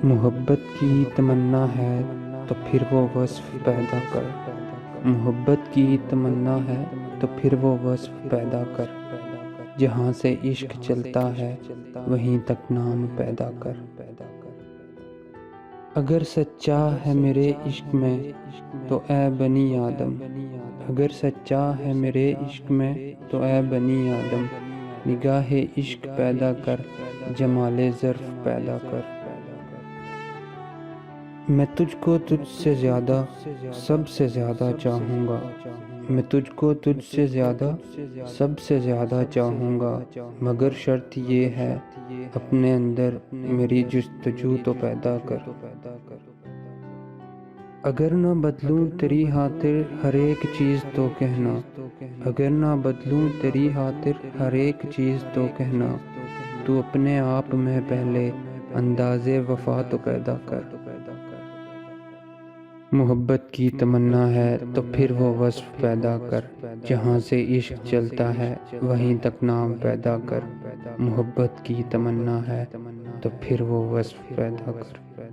محبت کی تمنا ہے تو پھر وہ وصف پیدا کر، محبت کی تمنا ہے تو پھر وہ وصف پیدا کر، جہاں سے عشق چلتا ہے وہیں تک نام پیدا کر۔ اگر سچا ہے میرے عشق میں تو اے بنی آدم، اگر سچا ہے میرے عشق میں تو اے بنی آدم، نگاہ عشق پیدا کر، جمال ظرف پیدا کر۔ میں تجھ کو تجھ سے زیادہ سب سے زیادہ چاہوں گا، میں تجھ کو تجھ سے زیادہ سب سے زیادہ چاہوں گا، مگر شرط یہ ہے اپنے اندر میری جستجو تو پیدا کر۔ اگر نہ بدلوں تیری خاطر ہر ایک چیز تو کہنا، اگر نہ بدلوں تیری خاطر ہر ایک چیز تو کہنا، تو اپنے آپ میں پہلے انداز وفا تو پیدا کر۔ محبت کی تمنا ہے تو پھر وہ وصف پیدا کر، جہاں سے عشق چلتا ہے وہیں تک نام پیدا کر۔ محبت کی تمنا ہے تو پھر وہ وصف پیدا کر۔